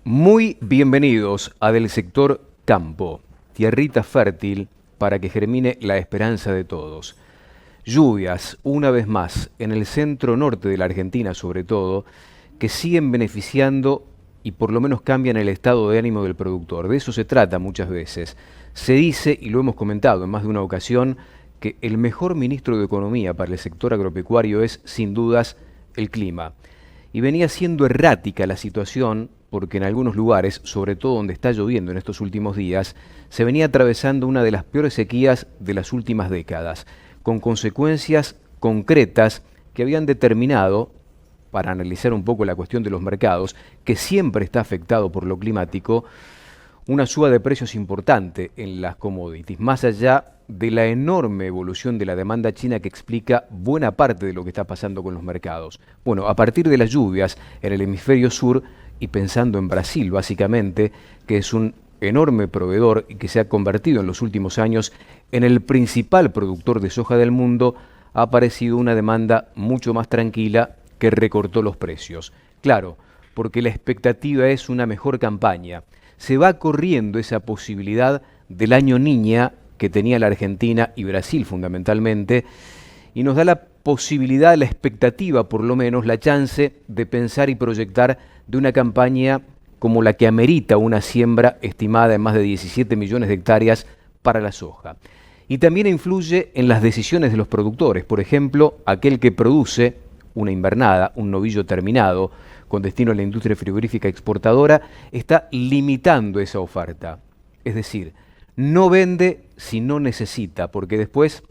Muy bienvenidos a Del Sector Campo, tierrita fértil para que germine la esperanza de todos. Lluvias, una vez más, en el centro norte de la Argentina sobre todo, que siguen beneficiando y por lo menos cambian el estado de ánimo del productor. De eso se trata muchas veces. Se dice, y lo hemos comentado en más de una ocasión, que el mejor ministro de Economía para el sector agropecuario es, sin dudas, el clima. Y venía siendo errática la situación porque en algunos lugares, sobre todo donde está lloviendo en estos últimos días, se venía atravesando una de las peores sequías de las últimas décadas, con consecuencias concretas que habían determinado, para analizar un poco la cuestión de los mercados, que siempre está afectado por lo climático, una suba de precios importante en las commodities, más allá de la enorme evolución de la demanda china que explica buena parte de lo que está pasando con los mercados. Bueno, a partir de las lluvias en el hemisferio sur, y pensando en Brasil básicamente, que es un enorme proveedor y que se ha convertido en los últimos años en el principal productor de soja del mundo, ha aparecido una demanda mucho más tranquila que recortó los precios. Claro, porque la expectativa es una mejor campaña. Se va corriendo esa posibilidad del año niña que tenía la Argentina y Brasil fundamentalmente, y nos da la posibilidad, la expectativa por lo menos, la chance de pensar y proyectar de una campaña como la que amerita una siembra estimada en más de 17 millones de hectáreas para la soja. Y también influye en las decisiones de los productores, por ejemplo, aquel que produce una invernada, un novillo terminado, con destino a la industria frigorífica exportadora, está limitando esa oferta. Es decir, no vende si no necesita, porque después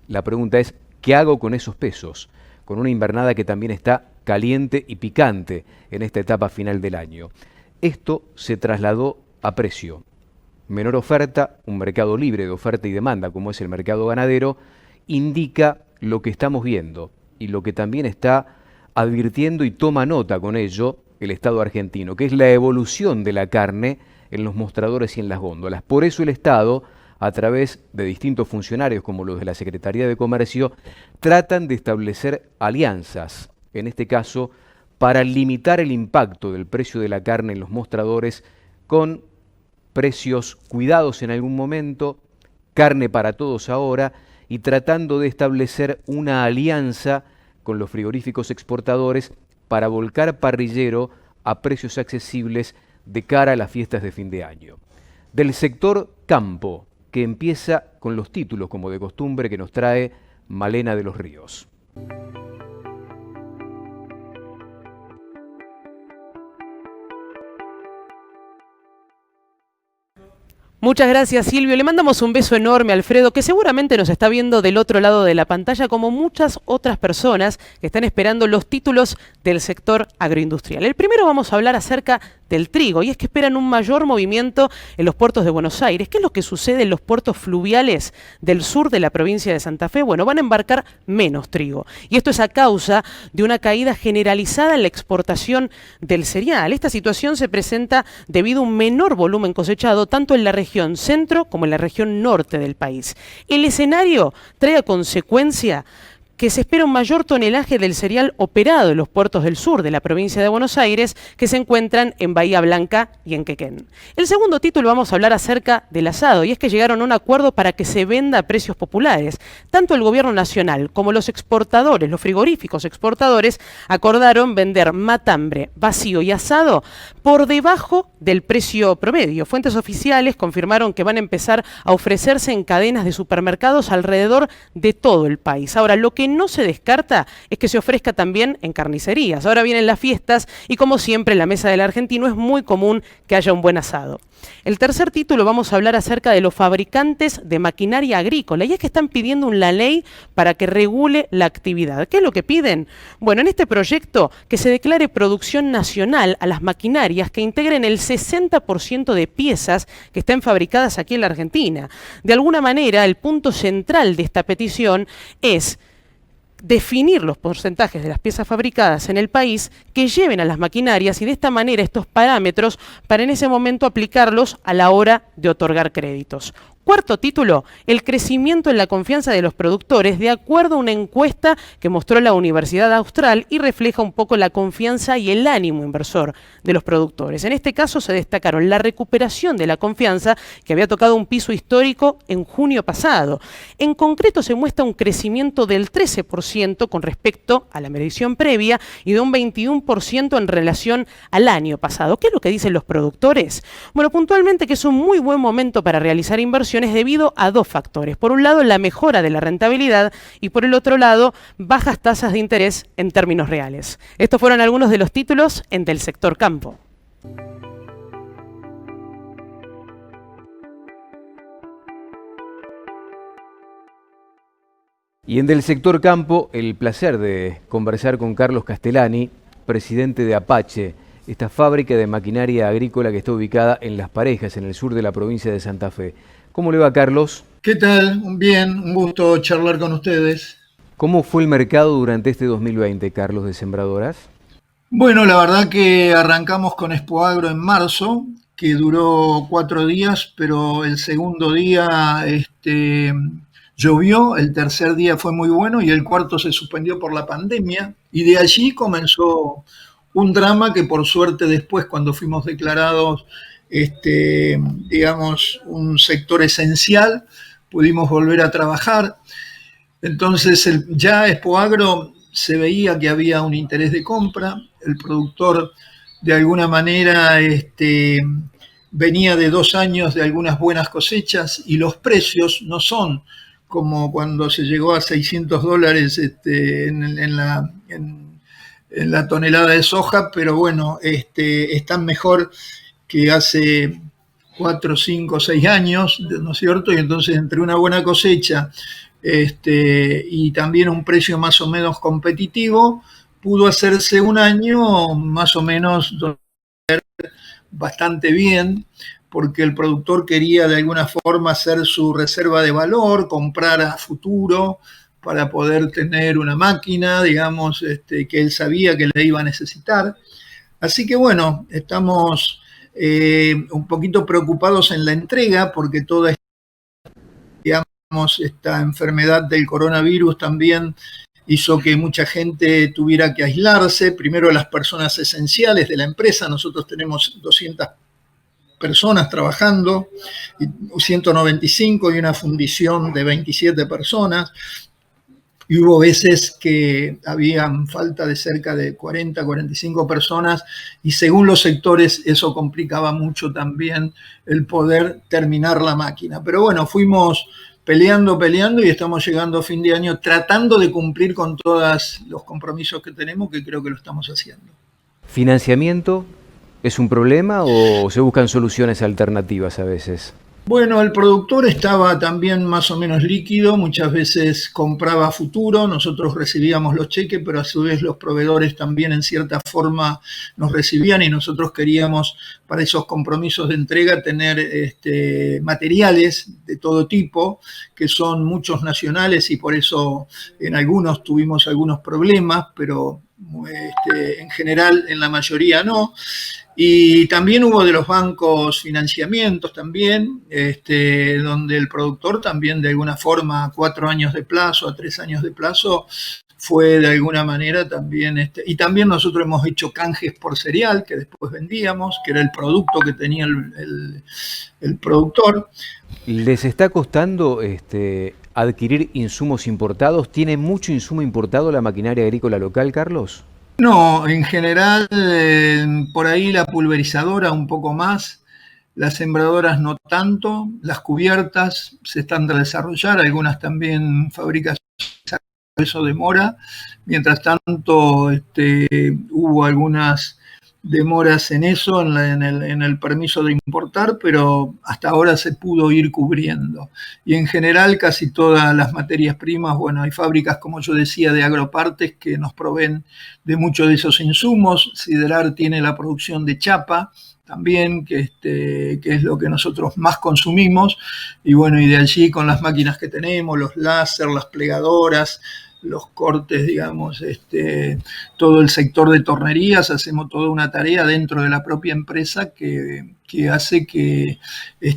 la pregunta es, ¿qué hago con esos pesos? Con una invernada que también está caliente y picante en esta etapa final del año. Esto se trasladó a precio. Menor oferta, un mercado libre de oferta y demanda, como es el mercado ganadero, indica lo que estamos viendo y lo que también está advirtiendo y toma nota con ello el Estado argentino, que es la evolución de la carne en los mostradores y en las góndolas. Por eso el Estado, a través de distintos funcionarios como los de la Secretaría de Comercio, tratan de establecer alianzas, en este caso, para limitar el impacto del precio de la carne en los mostradores con precios cuidados en algún momento, carne para todos ahora, y tratando de establecer una alianza con los frigoríficos exportadores para volcar parrillero a precios accesibles de cara a las fiestas de fin de año. Del sector campo, que empieza con los títulos, como de costumbre, que nos trae Malena de los Ríos. Muchas gracias, Silvio. Le mandamos un beso enorme a Alfredo, que seguramente nos está viendo del otro lado de la pantalla, como muchas otras personas que están esperando los títulos del sector agroindustrial. El primero vamos a hablar acerca del trigo, y es que esperan un mayor movimiento en los puertos de Buenos Aires. ¿Qué es lo que sucede en los puertos fluviales del sur de la provincia de Santa Fe? Bueno, van a embarcar menos trigo, y esto es a causa de una caída generalizada en la exportación del cereal. Esta situación se presenta debido a un menor volumen cosechado tanto en la región centro como en la región norte del país. El escenario trae a consecuencia que se espera un mayor tonelaje del cereal operado en los puertos del sur de la provincia de Buenos Aires, que se encuentran en Bahía Blanca y en Quequén. El segundo título vamos a hablar acerca del asado, y es que llegaron a un acuerdo para que se venda a precios populares. Tanto el gobierno nacional como los exportadores, los frigoríficos exportadores, acordaron vender matambre, vacío y asado por debajo del precio promedio. Fuentes oficiales confirmaron que van a empezar a ofrecerse en cadenas de supermercados alrededor de todo el país. Ahora, lo que no se descarta es que se ofrezca también en carnicerías. Ahora vienen las fiestas y, como siempre, en la mesa del argentino es muy común que haya un buen asado. El tercer título vamos a hablar acerca de los fabricantes de maquinaria agrícola, y es que están pidiendo una ley para que regule la actividad. ¿Qué es lo que piden? Bueno, en este proyecto que se declare producción nacional a las maquinarias que integren el 60% de piezas que estén fabricadas aquí en la Argentina. De alguna manera, el punto central de esta petición es definir los porcentajes de las piezas fabricadas en el país que lleven a las maquinarias, y de esta manera estos parámetros para en ese momento aplicarlos a la hora de otorgar créditos. Cuarto título, el crecimiento en la confianza de los productores, de acuerdo a una encuesta que mostró la Universidad Austral y refleja un poco la confianza y el ánimo inversor de los productores. En este caso se destacaron la recuperación de la confianza, que había tocado un piso histórico en junio pasado. En concreto se muestra un crecimiento del 13% con respecto a la medición previa y de un 21% en relación al año pasado. ¿Qué es lo que dicen los productores? Bueno, puntualmente que es un muy buen momento para realizar inversiones debido a dos factores. Por un lado, la mejora de la rentabilidad y por el otro lado, bajas tasas de interés en términos reales. Estos fueron algunos de los títulos en Del Sector Campo. Y en Del Sector Campo, el placer de conversar con Carlos Castellani, presidente de Apache, esta fábrica de maquinaria agrícola que está ubicada en Las Parejas, en el sur de la provincia de Santa Fe. ¿Cómo le va, Carlos? ¿Qué tal? Bien, un gusto charlar con ustedes. ¿Cómo fue el mercado durante este 2020, Carlos, de sembradoras? Bueno, la verdad que arrancamos con Expoagro en marzo, que duró 4 días, pero el segundo día llovió, el tercer día fue muy bueno y el cuarto se suspendió por la pandemia. Y de allí comenzó un drama que por suerte después, cuando fuimos declarados digamos, un sector esencial, pudimos volver a trabajar. Entonces ya Expoagro se veía que había un interés de compra, el productor de alguna manera venía de 2 años de algunas buenas cosechas y los precios no son como cuando se llegó a $600 en la tonelada de soja, pero bueno, están mejor que hace 4, 5, 6 años, ¿no es cierto? Y entonces entre una buena cosecha y también un precio más o menos competitivo, pudo hacerse un año más o menos bastante bien, porque el productor quería de alguna forma hacer su reserva de valor, comprar a futuro para poder tener una máquina, digamos, que él sabía que le iba a necesitar. Así que bueno, estamos un poquito preocupados en la entrega porque toda esta enfermedad del coronavirus también hizo que mucha gente tuviera que aislarse. Primero las personas esenciales de la empresa, nosotros tenemos 200 personas trabajando, 195 y una fundición de 27 personas. Y hubo veces que habían falta de cerca de 40, 45 personas y según los sectores eso complicaba mucho también el poder terminar la máquina. Pero bueno, fuimos peleando y estamos llegando a fin de año tratando de cumplir con todos los compromisos que tenemos, que creo que lo estamos haciendo. ¿Financiamiento es un problema o se buscan soluciones alternativas a veces? Bueno, el productor estaba también más o menos líquido, muchas veces compraba a futuro, nosotros recibíamos los cheques, pero a su vez los proveedores también en cierta forma nos recibían y nosotros queríamos para esos compromisos de entrega tener materiales de todo tipo, que son muchos nacionales y por eso en algunos tuvimos algunos problemas, pero en general en la mayoría no. Y también hubo de los bancos financiamientos también, donde el productor también de alguna forma a 4 años de plazo, a 3 años de plazo, fue de alguna manera también, y también nosotros hemos hecho canjes por cereal que después vendíamos, que era el producto que tenía el productor. ¿Les está costando adquirir insumos importados? ¿Tiene mucho insumo importado la maquinaria agrícola local, Carlos? No, en general, por ahí la pulverizadora un poco más, las sembradoras no tanto, las cubiertas se están de desarrollar, algunas también fabrican, eso demora. Mientras tanto, hubo algunas demoras en eso, en el permiso de importar, pero hasta ahora se pudo ir cubriendo. Y en general casi todas las materias primas, bueno, hay fábricas, como yo decía, de agropartes que nos proveen de muchos de esos insumos. Siderar tiene la producción de chapa también, que es lo que nosotros más consumimos. Y bueno, y de allí con las máquinas que tenemos, los láser, las plegadoras, los cortes, digamos, todo el sector de tornerías, hacemos toda una tarea dentro de la propia empresa que hace que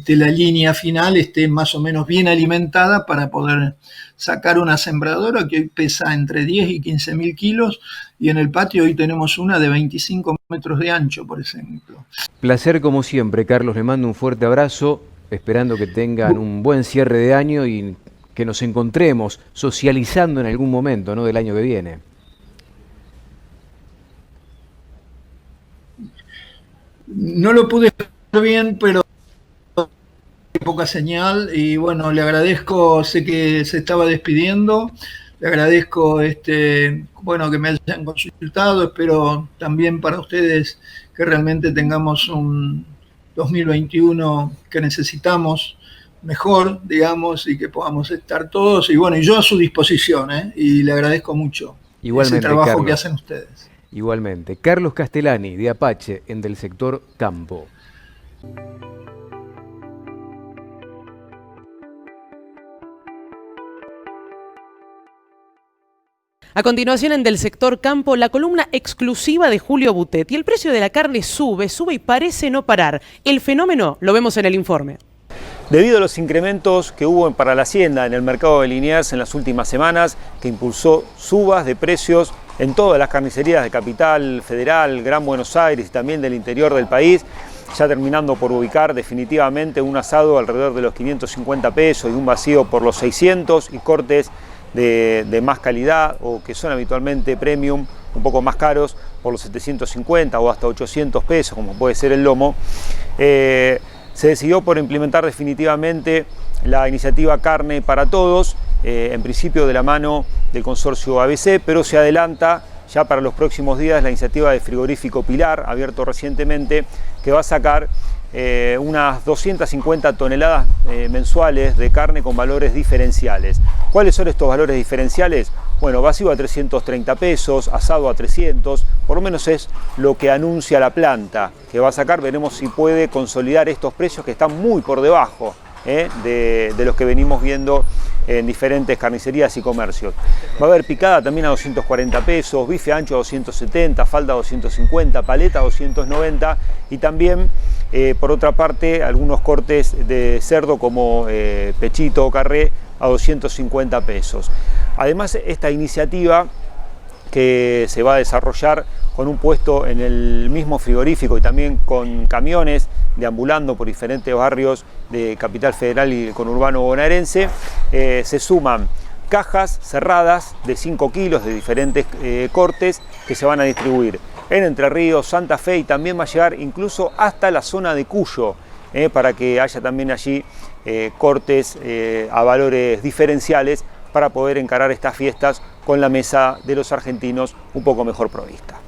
la línea final esté más o menos bien alimentada para poder sacar una sembradora que hoy pesa entre 10 y 15 mil kilos, y en el patio hoy tenemos una de 25 metros de ancho, por ejemplo. Placer como siempre, Carlos, le mando un fuerte abrazo, esperando que tengan un buen cierre de año y que nos encontremos socializando en algún momento, ¿no?, del año que viene. No lo pude ver bien, pero poca señal, y bueno, le agradezco, sé que se estaba despidiendo, le agradezco bueno, que me hayan consultado, espero también para ustedes que realmente tengamos un 2021 que necesitamos mejor, digamos, y que podamos estar todos, y bueno, y yo a su disposición, y le agradezco mucho ese trabajo, Carlos, que hacen ustedes. Igualmente. Carlos Castellani, de Apache, en Del Sector Campo. A continuación, en Del Sector Campo, la columna exclusiva de Julio Butet. Y el precio de la carne sube y parece no parar. El fenómeno lo vemos en el informe. Debido a los incrementos que hubo para la hacienda en el mercado de Liniers en las últimas semanas, que impulsó subas de precios en todas las carnicerías de Capital Federal, Gran Buenos Aires y también del interior del país, ya terminando por ubicar definitivamente un asado alrededor de los 550 pesos y un vacío por los 600, y cortes de más calidad o que son habitualmente premium, un poco más caros, por los 750 o hasta 800 pesos, como puede ser el lomo. Se decidió por implementar definitivamente la iniciativa Carne para Todos, en principio de la mano del consorcio ABC, pero se adelanta ya para los próximos días la iniciativa de Frigorífico Pilar, abierto recientemente, que va a sacar unas 250 toneladas mensuales de carne con valores diferenciales. ¿Cuáles son estos valores diferenciales? Bueno, vacío a 330 pesos, asado a 300, por lo menos es lo que anuncia la planta que va a sacar. Veremos si puede consolidar estos precios que están muy por debajo de los que venimos viendo en diferentes carnicerías y comercios. Va a haber picada también a 240 pesos, bife ancho a 270, falda a 250, paleta a 290 y también, por otra parte, algunos cortes de cerdo como pechito o carré a 250 pesos. Además, esta iniciativa que se va a desarrollar con un puesto en el mismo frigorífico y también con camiones deambulando por diferentes barrios de Capital Federal y el conurbano bonaerense, se suman cajas cerradas de 5 kilos de diferentes cortes que se van a distribuir en Entre Ríos, Santa Fe, y también va a llegar incluso hasta la zona de Cuyo, para que haya también allí cortes a valores diferenciales para poder encarar estas fiestas con la mesa de los argentinos un poco mejor provista.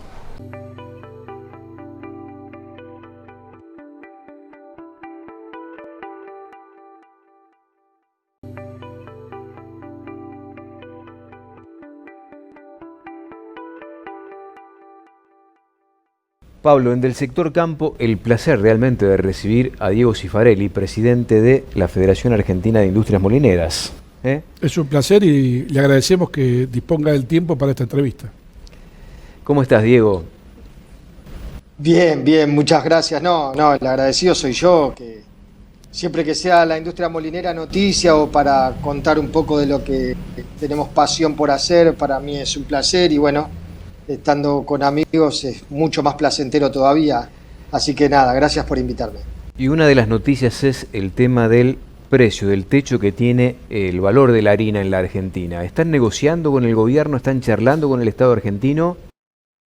Pablo, en Del Sector Campo, el placer realmente de recibir a Diego Cifarelli, presidente de la Federación Argentina de Industrias Molineras. Es un placer y le agradecemos que disponga del tiempo para esta entrevista. ¿Cómo estás, Diego? Bien, muchas gracias. No, el agradecido soy yo, que siempre que sea la industria molinera noticia o para contar un poco de lo que tenemos pasión por hacer, para mí es un placer, y bueno, estando con amigos es mucho más placentero todavía. Así que nada, gracias por invitarme. Y una de las noticias es el tema del precio, del techo que tiene el valor de la harina en la Argentina. ¿Están negociando con el gobierno? ¿Están charlando con el Estado argentino?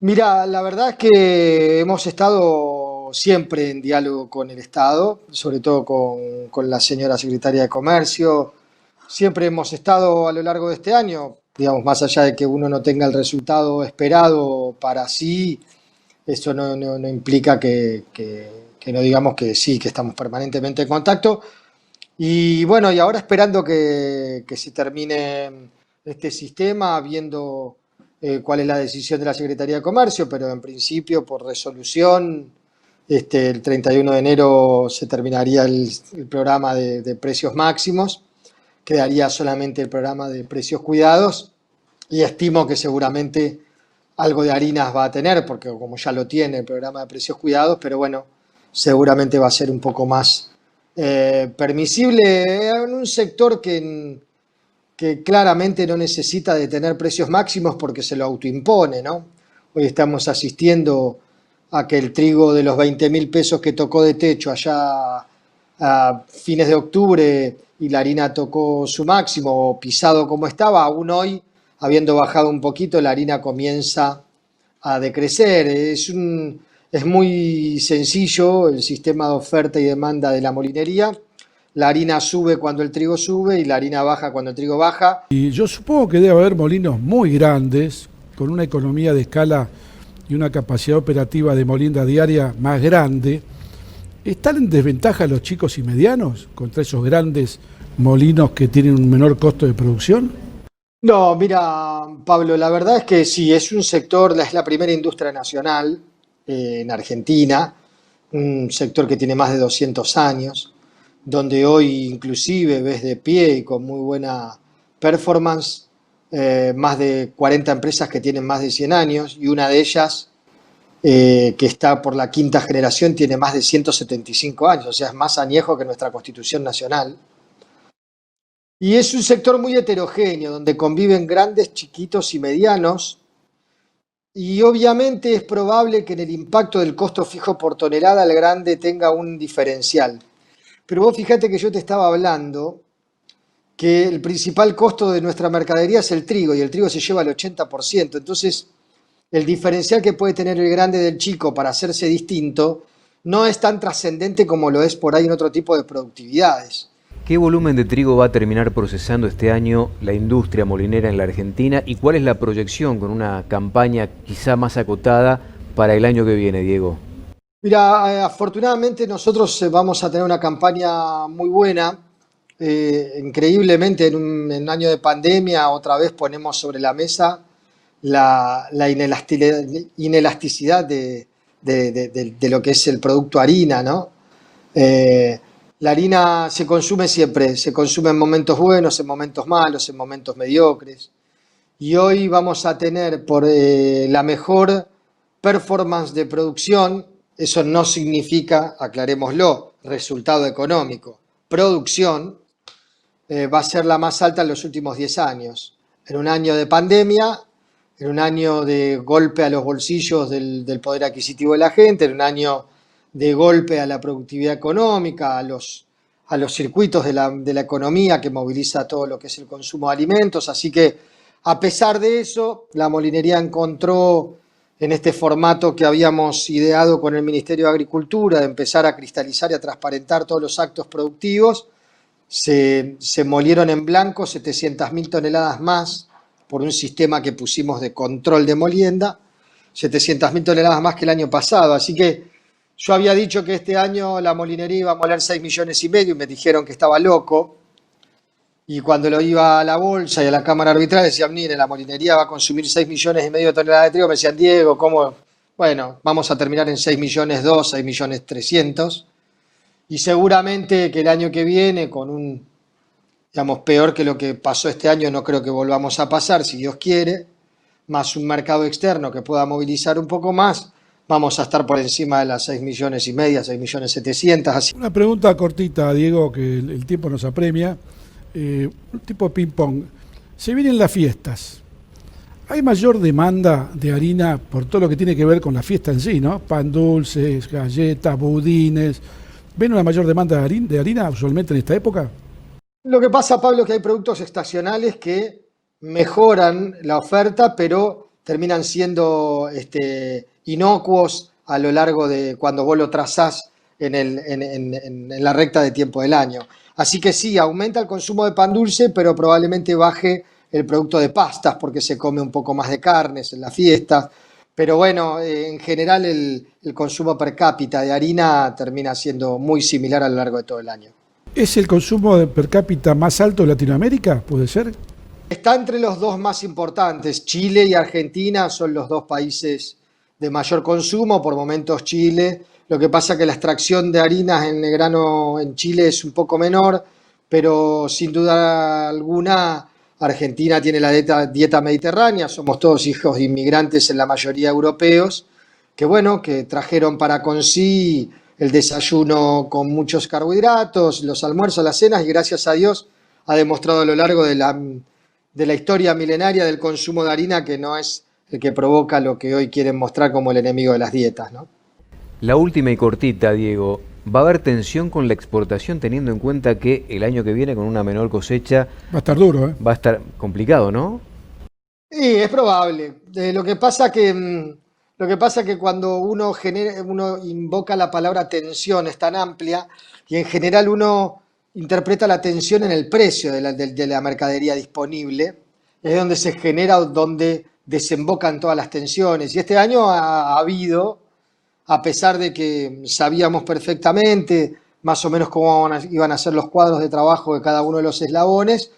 Mira, la verdad es que hemos estado siempre en diálogo con el Estado, sobre todo con la señora secretaria de Comercio. Siempre hemos estado a lo largo de este año, digamos, más allá de que uno no tenga el resultado esperado para sí, eso no implica que no digamos que sí, que estamos permanentemente en contacto. Y bueno, y ahora esperando que se termine este sistema, viendo cuál es la decisión de la Secretaría de Comercio, pero en principio, por resolución, el 31 de enero se terminaría el programa de precios máximos, quedaría solamente el programa de precios cuidados, y estimo que seguramente algo de harinas va a tener, porque como ya lo tiene el programa de precios cuidados, pero bueno, seguramente va a ser un poco más permisible en un sector que claramente no necesita de tener precios máximos porque se lo autoimpone, ¿no? Hoy estamos asistiendo a que el trigo de los 20.000 pesos que tocó de techo allá a fines de octubre y la harina tocó su máximo, pisado como estaba, aún hoy, habiendo bajado un poquito, la harina comienza a decrecer. Es muy sencillo el sistema de oferta y demanda de la molinería. La harina sube cuando el trigo sube y la harina baja cuando el trigo baja. Y yo supongo que debe haber molinos muy grandes, con una economía de escala y una capacidad operativa de molienda diaria más grande. ¿Están en desventaja los chicos y medianos contra esos grandes molinos que tienen un menor costo de producción? No, mira, Pablo, la verdad es que sí, es un sector, es la primera industria nacional en Argentina, un sector que tiene más de 200 años, donde hoy inclusive ves de pie y con muy buena performance, más de 40 empresas que tienen más de 100 años y una de ellas, que está por la quinta generación, tiene más de 175 años, o sea, es más añejo que nuestra Constitución Nacional. Y es un sector muy heterogéneo, donde conviven grandes, chiquitos y medianos, y obviamente es probable que en el impacto del costo fijo por tonelada el grande tenga un diferencial. Pero vos fíjate que yo te estaba hablando que el principal costo de nuestra mercadería es el trigo, y el trigo se lleva el 80%. Entonces, el diferencial que puede tener el grande del chico para hacerse distinto no es tan trascendente como lo es por ahí en otro tipo de productividades. ¿Qué volumen de trigo va a terminar procesando este año la industria molinera en la Argentina y cuál es la proyección con una campaña quizá más acotada para el año que viene, Diego? Mira, afortunadamente nosotros vamos a tener una campaña muy buena. Increíblemente en un año de pandemia otra vez ponemos sobre la mesa la inelasticidad de lo que es el producto harina, ¿no? La harina se consume siempre, se consume en momentos buenos, en momentos malos, en momentos mediocres. Y hoy vamos a tener por la mejor performance de producción. Eso no significa, aclarémoslo, resultado económico. Producción va a ser la más alta en los últimos 10 años. En un año de pandemia, en un año de golpe a los bolsillos del poder adquisitivo de la gente, en un año de golpe a la productividad económica, a los circuitos de la economía que moviliza todo lo que es el consumo de alimentos. Así que, a pesar de eso, la molinería encontró en este formato que habíamos ideado con el Ministerio de Agricultura, de empezar a cristalizar y a transparentar todos los actos productivos, se molieron en blanco 700.000 toneladas más por un sistema que pusimos de control de molienda, 700.000 toneladas más que el año pasado. Así que yo había dicho que este año la molinería iba a moler 6,5 millones y me dijeron que estaba loco. Y cuando lo iba a la bolsa y a la cámara arbitral decían, mire, la molinería va a consumir 6,5 millones de toneladas de trigo. Me decían, Diego, ¿cómo? Bueno, vamos a terminar en 6,2 millones, 6,3 millones. Y seguramente que el año que viene, con digamos, peor que lo que pasó este año, no creo que volvamos a pasar, si Dios quiere, más un mercado externo que pueda movilizar un poco más, vamos a estar por encima de las 6,5 millones, 6,7 millones. Así. Una pregunta cortita, Diego, que el tiempo nos apremia. Un tipo de ping-pong. Se vienen las fiestas. Hay mayor demanda de harina por todo lo que tiene que ver con la fiesta en sí, ¿no? Pan dulces, galletas, budines. ¿Ven una mayor demanda de harina usualmente en esta época? Lo que pasa, Pablo, es que hay productos estacionales que mejoran la oferta, pero terminan siendo inocuos a lo largo de cuando vos lo trazás en la recta de tiempo del año. Así que sí, aumenta el consumo de pan dulce, pero probablemente baje el producto de pastas porque se come un poco más de carnes en las fiestas. Pero bueno, en general el consumo per cápita de harina termina siendo muy similar a lo largo de todo el año. ¿Es el consumo per cápita más alto de Latinoamérica? ¿Puede ser? Está entre los dos más importantes. Chile y Argentina son los dos países de mayor consumo. Por momentos Chile. Lo que pasa es que la extracción de harinas en el grano en Chile es un poco menor, pero sin duda alguna Argentina tiene la dieta mediterránea, somos todos hijos de inmigrantes, en la mayoría europeos, que bueno, que trajeron para con sí el desayuno con muchos carbohidratos, los almuerzos, las cenas, y gracias a Dios ha demostrado a lo largo de la historia milenaria del consumo de harina que no es el que provoca lo que hoy quieren mostrar como el enemigo de las dietas, ¿no? La última y cortita, Diego. ¿Va a haber tensión con la exportación teniendo en cuenta que el año que viene, con una menor cosecha, Va a estar duro, ¿eh? va a estar complicado, ¿no? Sí, es probable. Lo que pasa que cuando uno invoca la palabra tensión es tan amplia, y en general uno interpreta la tensión en el precio de la mercadería disponible, es donde se genera, donde desembocan todas las tensiones. Y este año ha habido, a pesar de que sabíamos perfectamente más o menos cómo iban a ser los cuadros de trabajo de cada uno de los eslabones,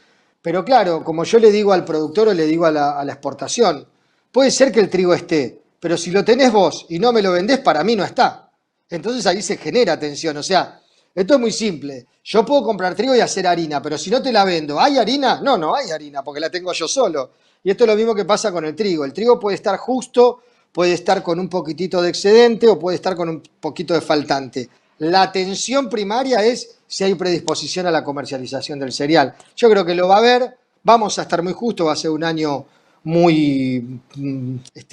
pero claro, como yo le digo al productor o le digo a la exportación, puede ser que el trigo esté, pero si lo tenés vos y no me lo vendés, para mí no está. Entonces ahí se genera tensión. O sea, esto es muy simple. Yo puedo comprar trigo y hacer harina, pero si no te la vendo, ¿hay harina? No, no hay harina, porque la tengo yo solo. Y esto es lo mismo que pasa con el trigo. El trigo puede estar justo, puede estar con un poquitito de excedente o puede estar con un poquito de faltante. La tensión primaria es si hay predisposición a la comercialización del cereal. Yo creo que lo va a haber, vamos a estar muy justos, va a ser un año muy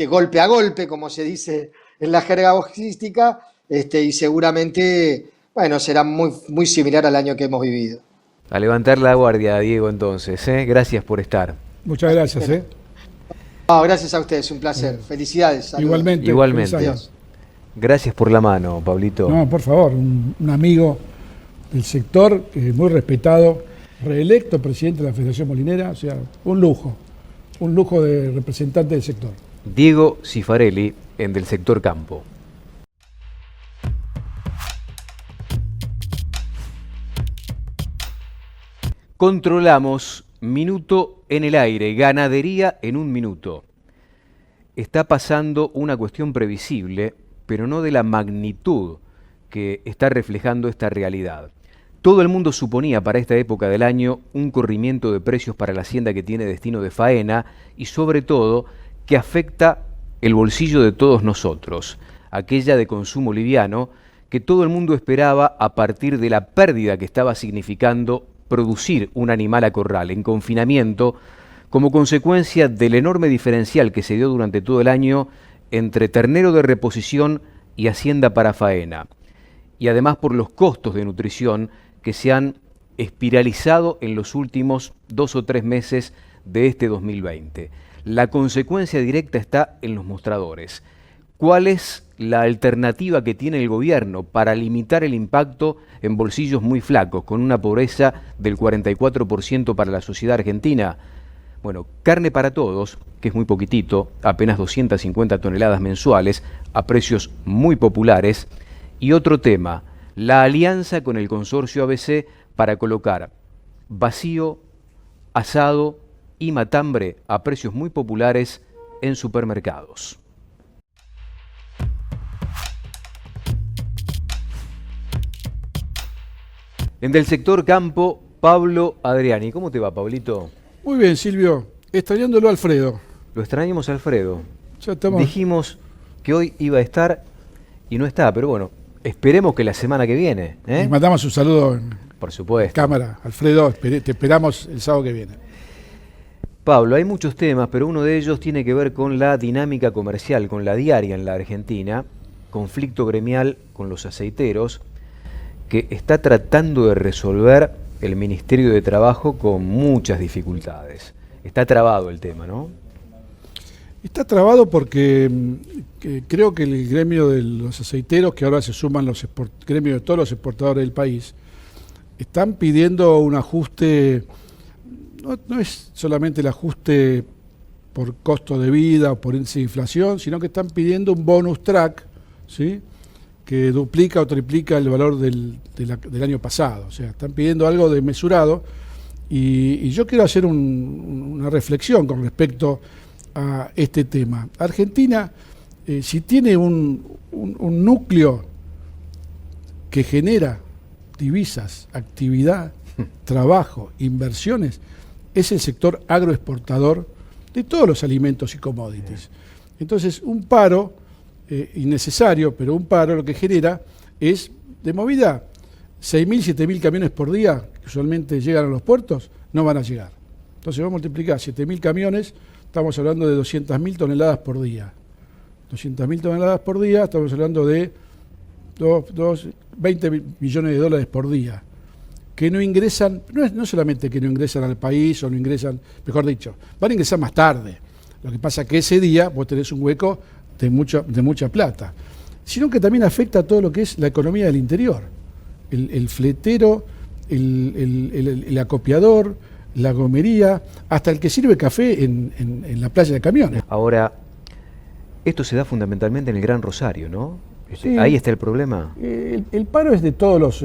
golpe a golpe, como se dice en la jerga boxística, y seguramente, bueno, será muy, muy similar al año que hemos vivido. A levantar la guardia, Diego, entonces, ¿eh? Gracias por estar. Muchas gracias, ¿eh? No, gracias a ustedes, un placer. Felicidades. Saludos. Igualmente. Igualmente. Feliz año. Gracias por la mano, Pablito. No, por favor, un amigo del sector, muy respetado, reelecto presidente de la Federación Molinera, o sea, un lujo de representante del sector. Diego Cifarelli, en Del Sector Campo. Controlamos minuto en el aire, ganadería en un minuto. Está pasando una cuestión previsible, pero no de la magnitud que está reflejando esta realidad. Todo el mundo suponía para esta época del año un corrimiento de precios para la hacienda que tiene destino de faena y sobre todo que afecta el bolsillo de todos nosotros, aquella de consumo liviano que todo el mundo esperaba a partir de la pérdida que estaba significando producir un animal a corral en confinamiento como consecuencia del enorme diferencial que se dio durante todo el año entre ternero de reposición y hacienda para faena, y además por los costos de nutrición que se han espiralizado en los últimos 2 o 3 meses de este 2020. La consecuencia directa está en los mostradores. ¿Cuál es la alternativa que tiene el gobierno para limitar el impacto en bolsillos muy flacos, con una pobreza del 44% para la sociedad argentina? Bueno, carne para todos, que es muy poquitito, apenas 250 toneladas mensuales, a precios muy populares. Y otro tema, la alianza con el consorcio ABC para colocar vacío, asado y matambre a precios muy populares en supermercados. En Del Sector Campo, Pablo Adriani. ¿Cómo te va, Pablito? Muy bien, Silvio. Extrañándolo a Alfredo. Lo extrañamos, Alfredo. Ya estamos. Dijimos que hoy iba a estar y no está, pero bueno, esperemos que la semana que viene. Le mandamos un saludo en Por supuesto. cámara. Alfredo, te esperamos el sábado que viene. Pablo, hay muchos temas, pero uno de ellos tiene que ver con la dinámica comercial, con la diaria en la Argentina, conflicto gremial con los aceiteros, que está tratando de resolver el Ministerio de Trabajo con muchas dificultades. Está trabado el tema, ¿no? Está trabado porque creo que el gremio de los aceiteros, que ahora se suman los gremios de todos los exportadores del país, están pidiendo un ajuste, no es solamente el ajuste por costo de vida o por índice de inflación, sino que están pidiendo un bonus track, ¿sí?, que duplica o triplica el valor del año pasado. O sea, están pidiendo algo desmesurado y yo quiero hacer una reflexión con respecto a este tema. Argentina, si tiene un núcleo que genera divisas, actividad, trabajo, inversiones, es el sector agroexportador de todos los alimentos y commodities. Entonces, un paro innecesario, pero un paro lo que genera es, de movida, 6.000, 7.000 camiones por día, que usualmente llegan a los puertos, no van a llegar. Entonces, vamos a multiplicar 7.000 camiones, estamos hablando de 200.000 toneladas por día. 200.000 toneladas por día, estamos hablando de 20 millones de dólares por día, que no ingresan, no solamente que no ingresan al país o no ingresan, mejor dicho, van a ingresar más tarde. Lo que pasa es que ese día vos tenés un hueco de mucha plata, sino que también afecta a todo lo que es la economía del interior. El fletero, el acopiador, la gomería, hasta el que sirve café en la playa de camiones. Ahora, esto se da fundamentalmente en el Gran Rosario, ¿no? Sí. Ahí está el problema. El paro es de todos los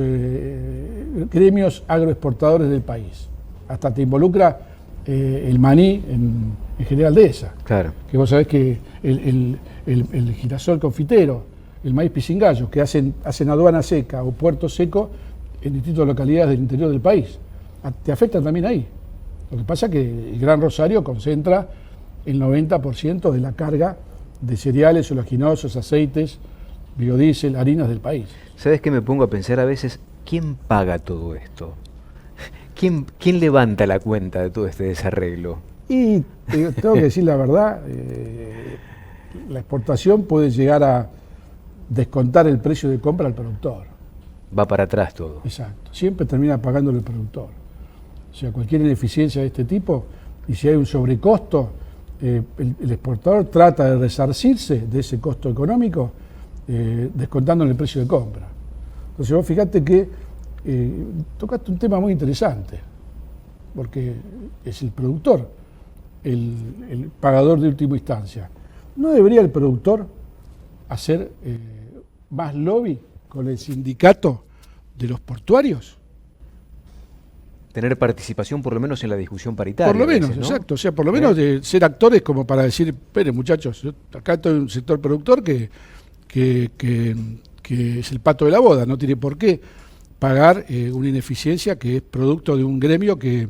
gremios agroexportadores del país. Hasta te involucra el maní en General Dehesa. Claro. Que vos sabés que el girasol confitero, el maíz pisingallo, que hacen aduana seca o puerto seco en distintas localidades del interior del país. Te afectan también ahí. Lo que pasa es que el Gran Rosario concentra el 90% de la carga de cereales, oleaginosos, aceites, biodiesel, harinas del país. ¿Sabes qué me pongo a pensar a veces? ¿Quién paga todo esto? ¿Quién levanta la cuenta de todo este desarreglo? Y tengo que decir la verdad, la exportación puede llegar a descontar el precio de compra al productor. Va para atrás todo. Exacto, siempre termina pagándolo el productor. O sea, cualquier ineficiencia de este tipo, y si hay un sobrecosto, el exportador trata de resarcirse de ese costo económico descontándole el precio de compra. Entonces vos fíjate que tocaste un tema muy interesante, porque es el productor el pagador de última instancia. ¿No debería el productor hacer más lobby con el sindicato de los portuarios? Tener participación por lo menos en la discusión paritaria. Por lo menos, veces, ¿no? exacto. O sea, por lo menos de ser actores como para decir, esperen muchachos, acá estoy en un sector productor que es el pato de la boda, no tiene por qué pagar una ineficiencia que es producto de un gremio que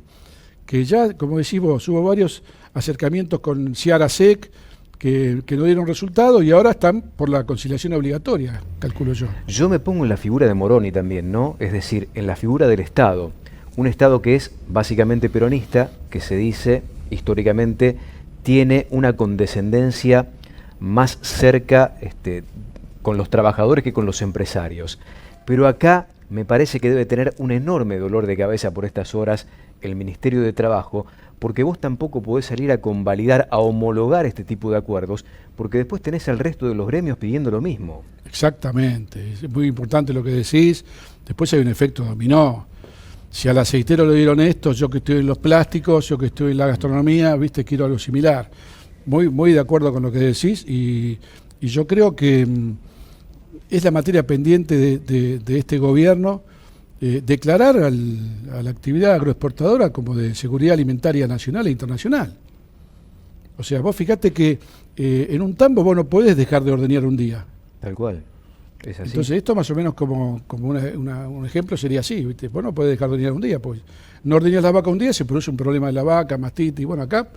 ya, como decís vos, hubo varios acercamientos con Ciara Sec que no dieron resultado y ahora están por la conciliación obligatoria, calculo yo. Yo me pongo en la figura de Moroni también, ¿no? Es decir, en la figura del Estado. Un Estado que es básicamente peronista, que se dice históricamente tiene una condescendencia más cerca con los trabajadores que con los empresarios. Pero acá me parece que debe tener un enorme dolor de cabeza por estas horas el Ministerio de Trabajo, porque vos tampoco podés salir a convalidar, a homologar este tipo de acuerdos, porque después tenés al resto de los gremios pidiendo lo mismo. Exactamente, es muy importante lo que decís. Después hay un efecto dominó. Si al aceitero le dieron esto, yo que estoy en los plásticos, yo que estoy en la gastronomía, viste, quiero algo similar. Muy de acuerdo con lo que decís y yo creo que es la materia pendiente de este gobierno declarar a la actividad agroexportadora como de seguridad alimentaria nacional e internacional. O sea, vos fíjate que en un tambo vos no podés dejar de ordeñar un día. Tal cual. Es así. Entonces esto más o menos como un ejemplo sería así, ¿viste? Vos no podés dejar de ordeñar un día, pues no ordeñás la vaca un día, se produce un problema de la vaca, mastitis, bueno, acá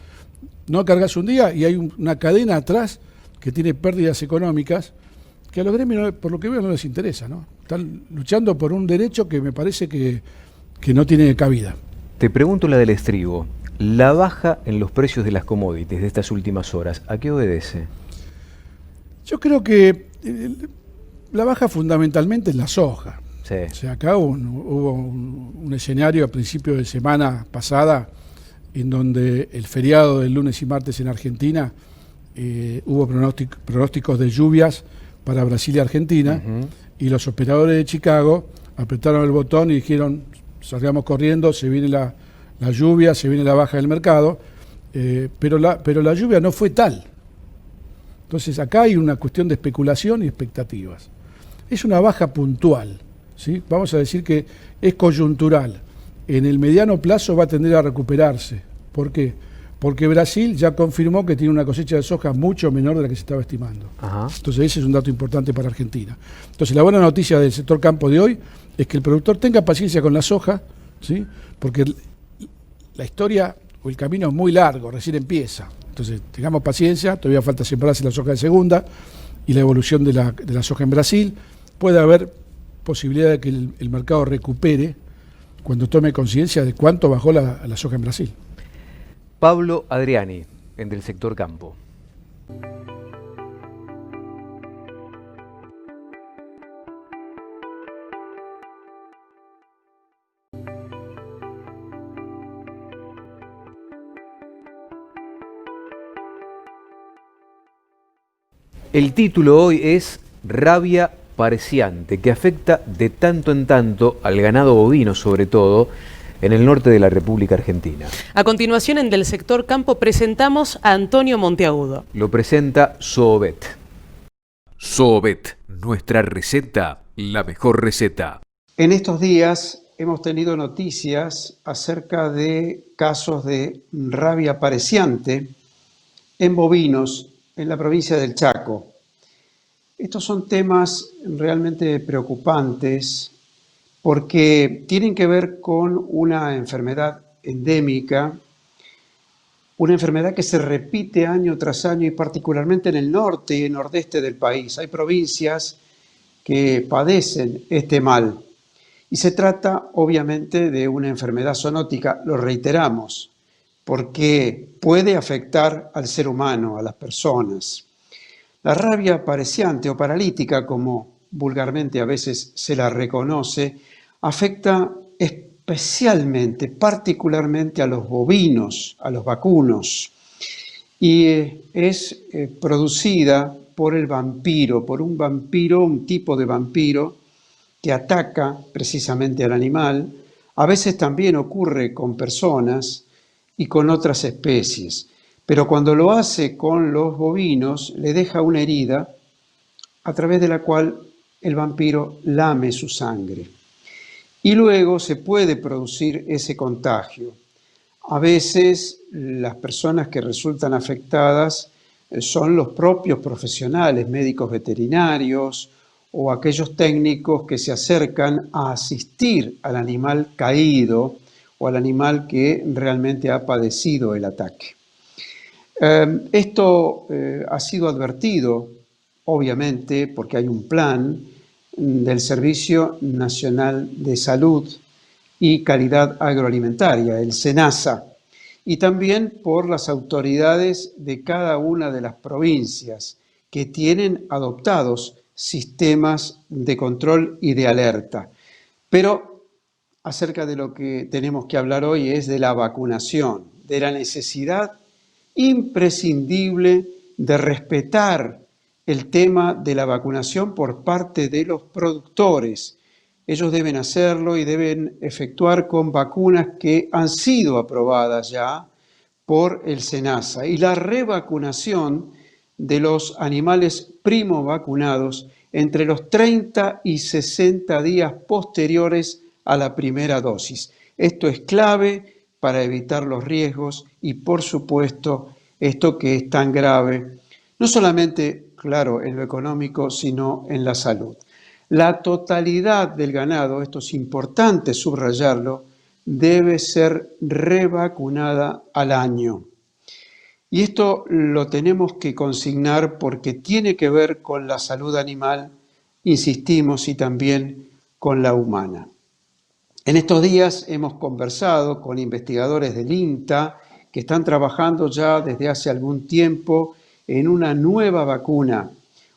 no cargas un día y hay una cadena atrás que tiene pérdidas económicas que a los gremios, por lo que veo, no les interesa, ¿no? Están luchando por un derecho que me parece que no tiene cabida. Te pregunto la del estribo. La baja en los precios de las commodities de estas últimas horas, ¿a qué obedece? Yo creo que la baja fundamentalmente es la soja. Sí. O sea, acá hubo un escenario a principio de semana pasada en donde el feriado del lunes y martes en Argentina hubo pronósticos de lluvias para Brasil y Argentina, y los operadores de Chicago apretaron el botón y dijeron, salgamos corriendo, se viene la lluvia, se viene la baja del mercado, pero la lluvia no fue tal. Entonces acá hay una cuestión de especulación y expectativas. Es una baja puntual, ¿sí? Vamos a decir que es coyuntural. En el mediano plazo va a tender a recuperarse. ¿Por qué? Porque Brasil ya confirmó que tiene una cosecha de soja mucho menor de la que se estaba estimando. Ajá. Entonces ese es un dato importante para Argentina. Entonces la buena noticia del sector campo de hoy es que el productor tenga paciencia con la soja, ¿sí? Porque la historia o el camino es muy largo, recién empieza. Entonces, tengamos paciencia, todavía falta sembrarse la soja de segunda y la evolución de la soja en Brasil. Puede haber posibilidad de que el mercado recupere cuando tome conciencia de cuánto bajó la soja en Brasil. Pablo Adriani, en Del Sector Campo. El título hoy es Rabia pareciante, que afecta de tanto en tanto al ganado bovino, sobre todo en el norte de la República Argentina. A continuación, en Del Sector Campo presentamos a Antonio Monteagudo. Lo presenta Zoobet. Zoobet, nuestra receta, la mejor receta. En estos días hemos tenido noticias acerca de casos de rabia pareciante en bovinos en la provincia del Chaco. Estos son temas realmente preocupantes porque tienen que ver con una enfermedad endémica, una enfermedad que se repite año tras año y particularmente en el norte y el nordeste del país. Hay provincias que padecen este mal y se trata obviamente de una enfermedad zoonótica, lo reiteramos, porque puede afectar al ser humano, a las personas. La rabia pareciante o paralítica, como vulgarmente a veces se la reconoce, afecta especialmente, particularmente a los bovinos, a los vacunos, y es producida por el vampiro, por un vampiro, un tipo de vampiro que ataca precisamente al animal. A veces también ocurre con personas y con otras especies, pero cuando lo hace con los bovinos le deja una herida a través de la cual el vampiro lame su sangre. Y luego se puede producir ese contagio. A veces las personas que resultan afectadas son los propios profesionales, médicos veterinarios o aquellos técnicos que se acercan a asistir al animal caído o al animal que realmente ha padecido el ataque. Esto ha sido advertido, obviamente, porque hay un plan del Servicio Nacional de Salud y Calidad Agroalimentaria, el SENASA, y también por las autoridades de cada una de las provincias que tienen adoptados sistemas de control y de alerta. Pero acerca de lo que tenemos que hablar hoy es de la vacunación, de la necesidad imprescindible de respetar el tema de la vacunación por parte de los productores. Ellos deben hacerlo y deben efectuar con vacunas que han sido aprobadas ya por el SENASA. Y la revacunación de los animales primo vacunados entre los 30 y 60 días posteriores a la primera dosis. Esto es clave para evitar los riesgos y, por supuesto, esto que es tan grave, no solamente, claro, en lo económico, sino en la salud. La totalidad del ganado, esto es importante subrayarlo, debe ser revacunada al año. Y esto lo tenemos que consignar porque tiene que ver con la salud animal, insistimos, y también con la humana. En estos días hemos conversado con investigadores del INTA que están trabajando ya desde hace algún tiempo en una nueva vacuna,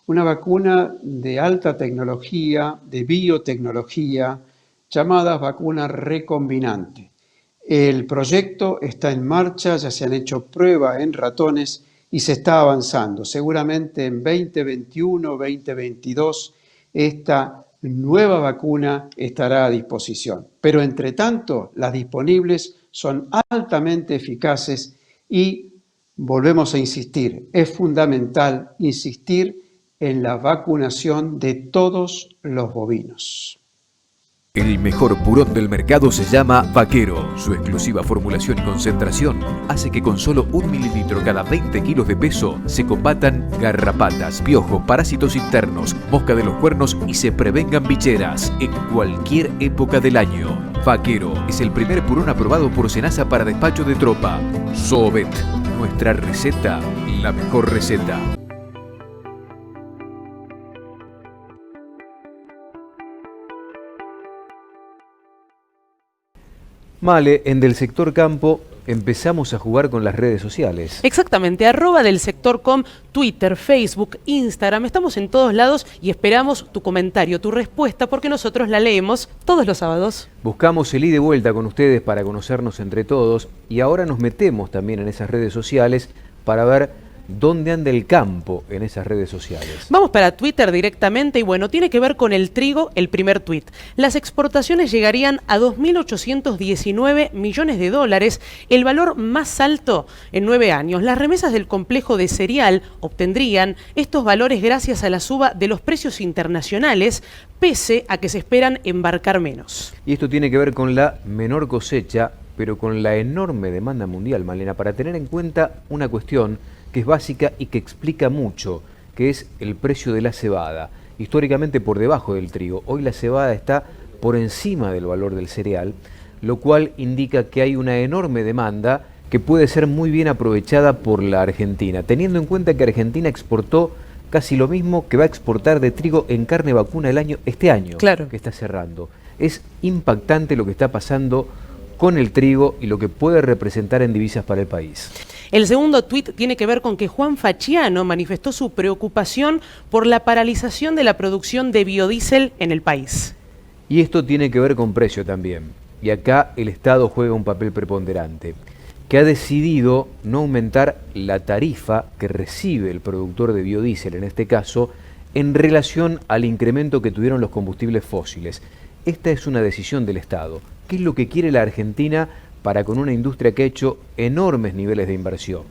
una vacuna de alta tecnología, de biotecnología, llamada vacuna recombinante. El proyecto está en marcha, ya se han hecho pruebas en ratones y se está avanzando. Seguramente en 2021, 2022, esta nueva vacuna estará a disposición. Pero entre tanto, las disponibles son altamente eficaces y volvemos a insistir, es fundamental insistir en la vacunación de todos los bovinos. El mejor purón del mercado se llama Vaquero. Su exclusiva formulación y concentración hace que con solo 1 mililitro cada 20 kilos de peso se combatan garrapatas, piojos, parásitos internos, mosca de los cuernos y se prevengan bicheras en cualquier época del año. Vaquero es el primer purón aprobado por Senasa para despacho de tropa. Zoobet, nuestra receta, la mejor receta. Male, en Del Sector Campo empezamos a jugar con las redes sociales. Exactamente, @delsector.com, Twitter, Facebook, Instagram, estamos en todos lados y esperamos tu comentario, tu respuesta, porque nosotros la leemos todos los sábados. Buscamos el ida y vuelta con ustedes para conocernos entre todos y ahora nos metemos también en esas redes sociales para ver dónde anda el campo en esas redes sociales. Vamos para Twitter directamente y bueno, tiene que ver con el trigo, el primer tuit. Las exportaciones llegarían a 2.819 millones de dólares, el valor más alto en 9 años. Las remesas del complejo de cereal obtendrían estos valores gracias a la suba de los precios internacionales, pese a que se esperan embarcar menos. Y esto tiene que ver con la menor cosecha, pero con la enorme demanda mundial, Malena, para tener en cuenta una cuestión que es básica y que explica mucho, que es el precio de la cebada. Históricamente por debajo del trigo, hoy la cebada está por encima del valor del cereal, lo cual indica que hay una enorme demanda que puede ser muy bien aprovechada por la Argentina, teniendo en cuenta que Argentina exportó casi lo mismo que va a exportar de trigo en carne vacuna este año, claro, que está cerrando. Es impactante lo que está pasando con el trigo y lo que puede representar en divisas para el país. El segundo tuit tiene que ver con que Juan Fachiano manifestó su preocupación por la paralización de la producción de biodiesel en el país. Y esto tiene que ver con precio también. Y acá el Estado juega un papel preponderante, que ha decidido no aumentar la tarifa que recibe el productor de biodiesel, en este caso, en relación al incremento que tuvieron los combustibles fósiles. Esta es una decisión del Estado. ¿Qué es lo que quiere la Argentina para con una industria que ha hecho enormes niveles de inversión?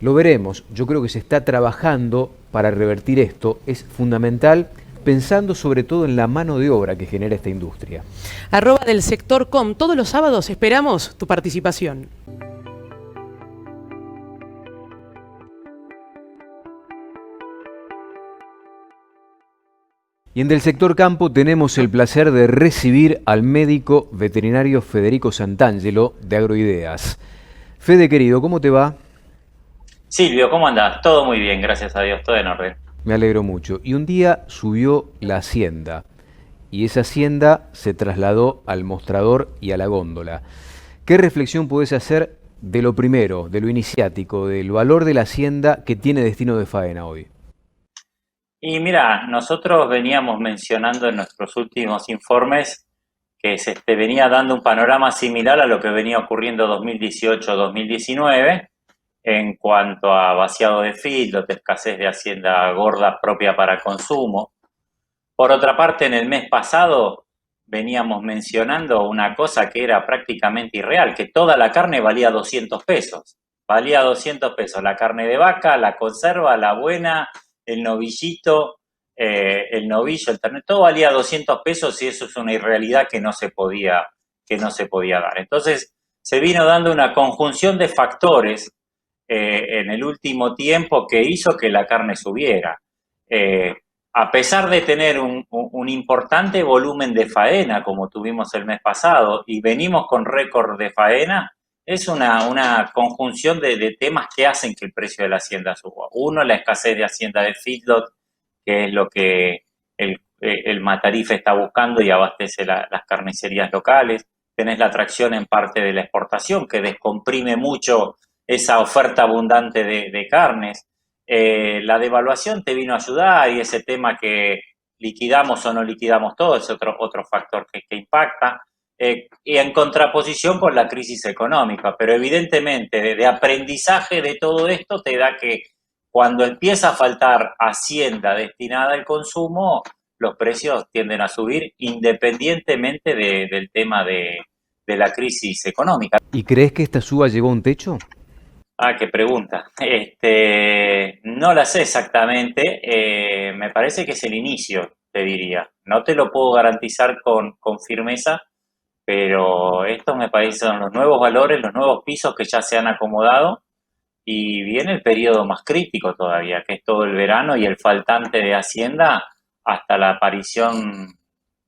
Lo veremos. Yo creo que se está trabajando para revertir esto. Es fundamental, pensando sobre todo en la mano de obra que genera esta industria. @delsector.com. Todos los sábados esperamos tu participación. Y en Del Sector Campo tenemos el placer de recibir al médico veterinario Federico Santangelo de Agroideas. Fede, querido, ¿cómo te va? Silvio, ¿cómo andás? Todo muy bien, gracias a Dios, todo en orden. Me alegro mucho. Y un día subió la hacienda, y esa hacienda se trasladó al mostrador y a la góndola. ¿Qué reflexión podés hacer de lo primero, de lo iniciático, del valor de la hacienda que tiene destino de faena hoy? Y mira, nosotros veníamos mencionando en nuestros últimos informes que se venía dando un panorama similar a lo que venía ocurriendo 2018-2019 en cuanto a vaciado de feedlot, escasez de hacienda gorda propia para consumo. Por otra parte, en el mes pasado veníamos mencionando una cosa que era prácticamente irreal, que toda la carne valía 200 pesos. Valía 200 pesos la carne de vaca, la conserva, la buena, el novillito, el novillo, el ternero, todo valía 200 pesos y eso es una irrealidad que no se podía dar. Entonces se vino dando una conjunción de factores en el último tiempo que hizo que la carne subiera. A pesar de tener un importante volumen de faena como tuvimos el mes pasado y venimos con récord de faena, es una conjunción de temas que hacen que el precio de la hacienda suba. Uno, la escasez de hacienda de feedlot, que es lo que el Matarife está buscando y abastece las carnicerías locales. Tenés la atracción en parte de la exportación, que descomprime mucho esa oferta abundante de carnes. La devaluación te vino a ayudar y ese tema que liquidamos o no liquidamos todo es otro factor que impacta. Y en contraposición con la crisis económica, pero evidentemente de aprendizaje de todo esto te da que cuando empieza a faltar hacienda destinada al consumo, los precios tienden a subir independientemente del tema de la crisis económica. ¿Y crees que esta suba llegó a un techo? Ah, qué pregunta. No la sé exactamente, me parece que es el inicio, te diría. No te lo puedo garantizar con firmeza, pero estos me parecen los nuevos valores, los nuevos pisos que ya se han acomodado y viene el periodo más crítico todavía, que es todo el verano y el faltante de hacienda hasta la aparición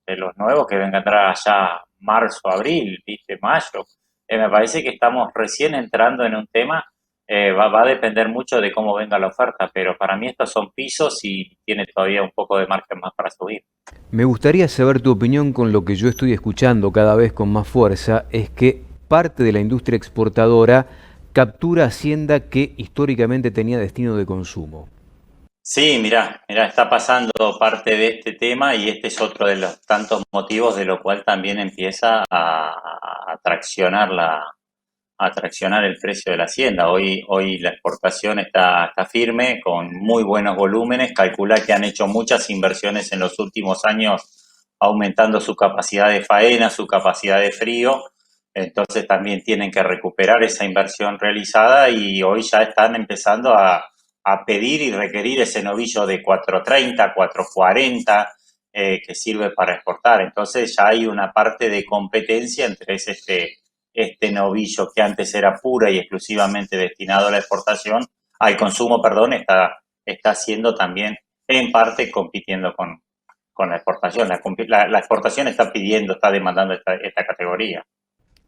de los nuevos que vengan a entrar allá marzo, abril, ¿viste? Mayo. Me parece que estamos recién entrando en un tema, va a depender mucho de cómo venga la oferta, pero para mí estos son pisos y tiene todavía un poco de margen más para subir. Me gustaría saber tu opinión con lo que yo estoy escuchando cada vez con más fuerza, es que parte de la industria exportadora captura hacienda que históricamente tenía destino de consumo. Sí, mirá, está pasando parte de este tema y este es otro de los tantos motivos de lo cual también empieza a traccionar a traccionar el precio de la hacienda. Hoy la exportación está firme, con muy buenos volúmenes. Calcula que han hecho muchas inversiones en los últimos años, aumentando su capacidad de faena, su capacidad de frío. Entonces también tienen que recuperar esa inversión realizada y hoy ya están empezando a pedir y requerir ese novillo de 430, 440 que sirve para exportar. Entonces ya hay una parte de competencia entre este novillo que antes era pura y exclusivamente destinado a la exportación, al consumo, perdón, está siendo también en parte compitiendo con la exportación. La exportación está demandando esta categoría.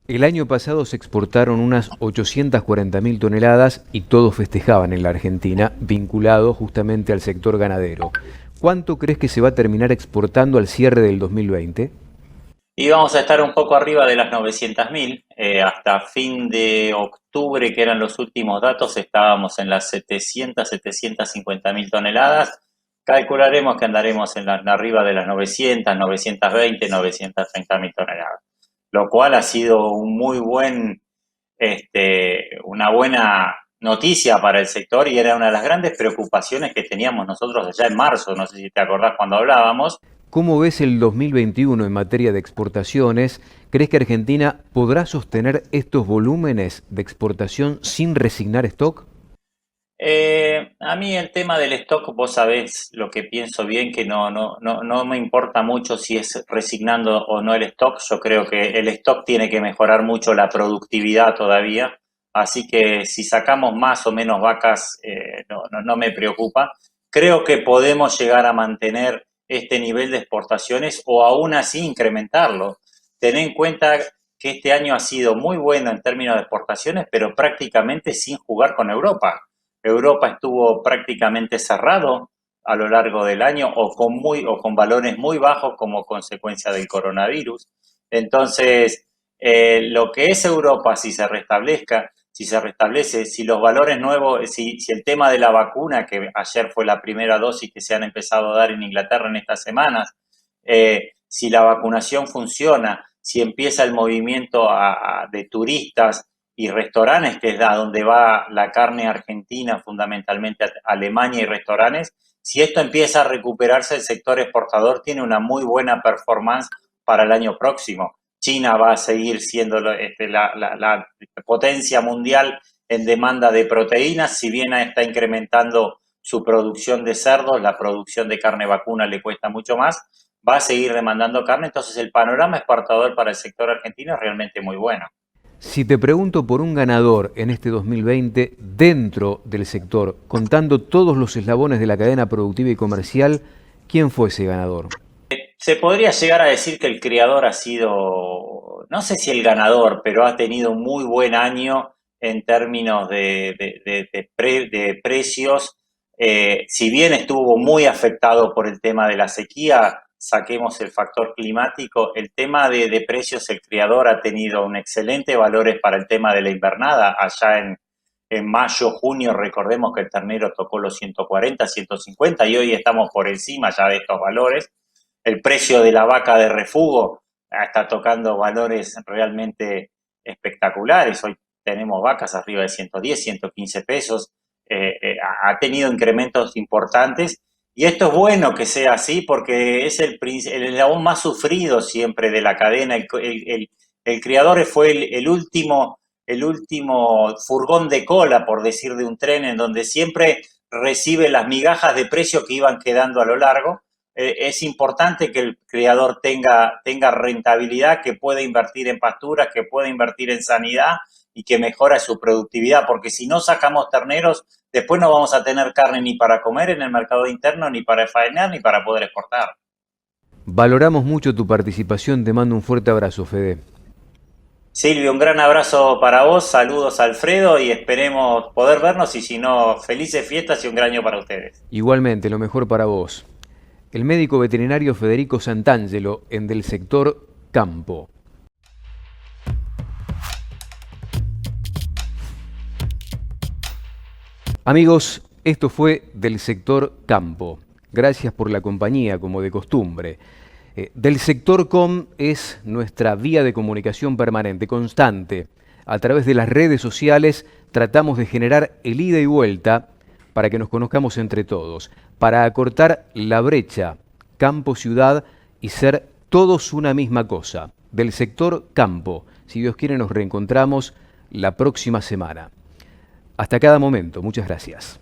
El año pasado se exportaron unas 840.000 toneladas y todos festejaban en la Argentina, vinculado justamente al sector ganadero. ¿Cuánto crees que se va a terminar exportando al cierre del 2020? Y vamos a estar un poco arriba de las 900.000. Hasta fin de octubre, que eran los últimos datos, estábamos en las 750.000 toneladas. Calcularemos que andaremos arriba de las 900, 920, 930.000 toneladas. Lo cual ha sido una buena noticia para el sector y era una de las grandes preocupaciones que teníamos nosotros allá en marzo, no sé si te acordás cuando hablábamos. ¿Cómo ves el 2021 en materia de exportaciones? ¿Crees que Argentina podrá sostener estos volúmenes de exportación sin resignar stock? A mí el tema del stock, vos sabés lo que pienso bien, que no me importa mucho si es resignando o no el stock. Yo creo que el stock tiene que mejorar mucho la productividad todavía. Así que si sacamos más o menos vacas, no me preocupa. Creo que podemos llegar a mantener este nivel de exportaciones o aún así incrementarlo. Ten en cuenta que este año ha sido muy bueno en términos de exportaciones, pero prácticamente sin jugar con Europa. Europa estuvo prácticamente cerrado a lo largo del año o con valores muy bajos como consecuencia del coronavirus. Entonces, lo que es Europa, si se restablece, si los valores nuevos, si el tema de la vacuna, que ayer fue la primera dosis que se han empezado a dar en Inglaterra en estas semanas, si la vacunación funciona, si empieza el movimiento de turistas y restaurantes, que es a donde va la carne argentina, fundamentalmente a Alemania y restaurantes, si esto empieza a recuperarse, el sector exportador tiene una muy buena performance para el año próximo. China va a seguir siendo la potencia mundial en demanda de proteínas, si bien está incrementando su producción de cerdos, la producción de carne vacuna le cuesta mucho más, va a seguir demandando carne, entonces el panorama exportador para el sector argentino es realmente muy bueno. Si te pregunto por un ganador en este 2020 dentro del sector, contando todos los eslabones de la cadena productiva y comercial, ¿quién fue ese ganador? Se podría llegar a decir que el criador ha sido, no sé si el ganador, pero ha tenido un muy buen año en términos de precios. Si bien estuvo muy afectado por el tema de la sequía, saquemos el factor climático, el tema de precios, el criador ha tenido un excelente valores para el tema de la invernada. Allá en mayo, junio, recordemos que el ternero tocó los 140, 150 y hoy estamos por encima ya de estos valores. El precio de la vaca de refugo está tocando valores realmente espectaculares. Hoy tenemos vacas arriba de 110, 115 pesos. Ha tenido incrementos importantes y esto es bueno que sea así porque es el eslabón más sufrido siempre de la cadena. El criador fue el último furgón de cola, por decir, de un tren, en donde siempre recibe las migajas de precio que iban quedando a lo largo. Es importante que el criador tenga rentabilidad, que pueda invertir en pasturas, que pueda invertir en sanidad y que mejore su productividad, porque si no sacamos terneros, después no vamos a tener carne ni para comer en el mercado interno, ni para faenar, ni para poder exportar. Valoramos mucho tu participación, te mando un fuerte abrazo, Fede. Silvio, un gran abrazo para vos, saludos a Alfredo y esperemos poder vernos y si no, felices fiestas y un gran año para ustedes. Igualmente, lo mejor para vos. El médico veterinario Federico Santangelo en Del Sector Campo. Amigos, esto fue Del Sector Campo. Gracias por la compañía, como de costumbre. Del Sector Com es nuestra vía de comunicación permanente, constante. A través de las redes sociales tratamos de generar el ida y vuelta para que nos conozcamos entre todos, para acortar la brecha campo-ciudad y ser todos una misma cosa. Del Sector Campo. Si Dios quiere, nos reencontramos la próxima semana. Hasta cada momento. Muchas gracias.